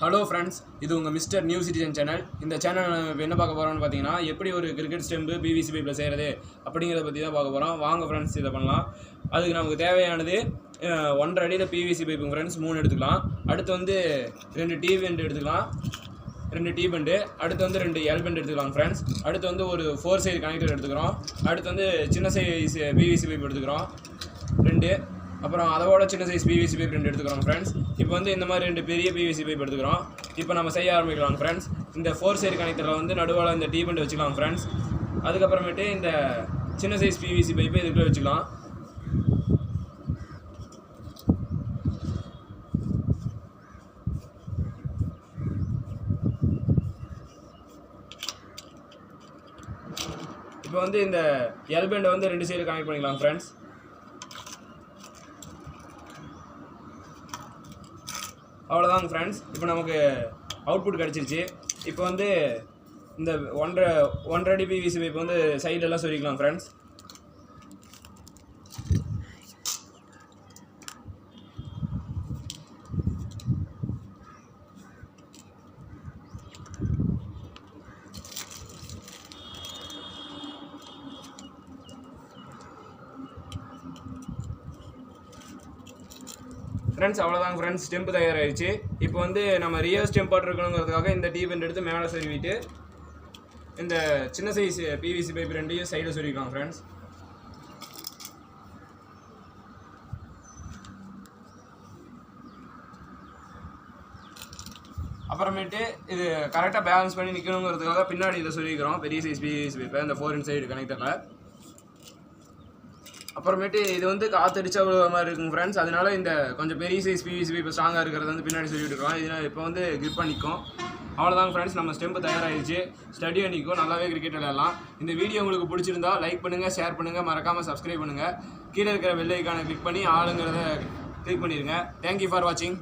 Hello friends, இது உங்கள் mister new citizen channel. இந்த சேனல் என்ன பார்க்க போகிறோம்னு பார்த்தீங்கன்னா, எப்படி ஒரு கிரிக்கெட் ஸ்டெம்பு பிவிசி பைப்பில் செய்கிறது அப்படிங்கிறத பற்றி தான் பார்க்க போகிறோம். வாங்க ஃப்ரெண்ட்ஸ், இதை பண்ணலாம். அதுக்கு நமக்கு தேவையானது 1.5 அடியில் பிவிசி பைப்புங்க ஃப்ரெண்ட்ஸ், 3 எடுத்துக்கலாம். அடுத்து வந்து 2 டீ பெண்ட் எடுத்துக்கலாம், 2 டீ பெண்டு. அடுத்து வந்து 2 எல் பெண்ட் எடுத்துக்கலாம் ஃப்ரெண்ட்ஸ். அடுத்து வந்து ஒரு 4 சைடு கனெக்டர் எடுத்துக்கிறோம். அடுத்து வந்து சின்ன சைஸ் பிவிசி பைப் எடுத்துக்கிறோம் 2. அப்புறம் அதோட சின்ன சைஸ் பிவிசி பைப் 2 எடுத்துக்கிறோம் ஃப்ரெண்ட்ஸ். இப்போ வந்து இந்த மாதிரி 2 பெரிய பிவிசி பைப் எடுத்துக்கிறோம். இப்போ நம்ம செய்ய ஆரம்பிக்கலாம் ஃப்ரெண்ட்ஸ். இந்த 4 சைடு கனெக்டரில் வந்து நடுவில் இந்த டீ பெண்ட் வச்சுக்கலாம் ஃப்ரெண்ட்ஸ். அதுக்கப்புறமேட்டு இந்த சின்ன சைஸ் பிவிசி பைப்பை இதுக்குள்ளே வச்சுக்கலாம். இப்போ வந்து இந்த எல் பெண்டை வந்து 2 சைடு கனெக்ட் பண்ணிக்கலாம் ஃப்ரெண்ட்ஸ். அவ்வளோதாங்க ஃப்ரெண்ட்ஸ். இப்போ நமக்கு அவுட்புட் கிடச்சிருச்சு. இப்போ வந்து இந்த 1.5 அடி பிவிசி பைப் வந்து சைடெல்லாம் சொருகிக்கலாம் ஃப்ரெண்ட்ஸ். ஃப்ரெண்ட்ஸ் அவ்வளோதாங்க ஃப்ரெண்ட்ஸ், ஸ்டெம்பு தயாராகிடுச்சு. இப்போ வந்து நம்ம ரியல் ஸ்டெம்ப் இருக்கணுங்கிறதுக்காக இந்த டீ பெண்ட் எடுத்து மேலே சொருவிட்டு இந்த சின்ன சைஸ் பிவிசி பைப் 2 சைடில் சொருவிக்கலாம் ஃப்ரெண்ட்ஸ். அப்புறமேட்டு இது கரெக்டாக பேலன்ஸ் பண்ணி நிற்கணுங்கிறதுக்காக பின்னாடி இதை சொல்லிக்கிறோம் பெரிய சைஸ் பிவிசி பைப்பை இந்த 4 சைடு கனெக்டரில். அப்புறமேட்டு இது வந்து காற்றடிச்சா விழுவ மாதிரி இருக்குங்க ஃப்ரெண்ட்ஸ். அதனால இந்த கொஞ்சம் பெரிய சைஸ் பிவிசி பைப் ஸ்ட்ராங்காக இருக்கிறது வந்து பின்னாடி சொல்லிட்டு இருக்கோம். இதனால் இப்போ வந்து கிரிப்பாக நிற்கும். அவ்வளோதாங்க ஃப்ரெண்ட்ஸ், நம்ம ஸ்டெம்பு தயாராகிடுச்சு. ஸ்டடியாக நிற்கும், நல்லாவே கிரிக்கெட் விளையாடலாம். இந்த வீடியோ உங்களுக்கு பிடிச்சிருந்தா லைக் பண்ணுங்கள், ஷேர் பண்ணுங்கள், மறக்காமல் சப்ஸ்கிரைப் பண்ணுங்கள். கீழே இருக்கிற பெல் ஐக்கானை கிளிக் பண்ணி ஆளுங்கிறத கிளிக் பண்ணிடுங்க. தேங்க்யூ ஃபார் வாட்சிங்.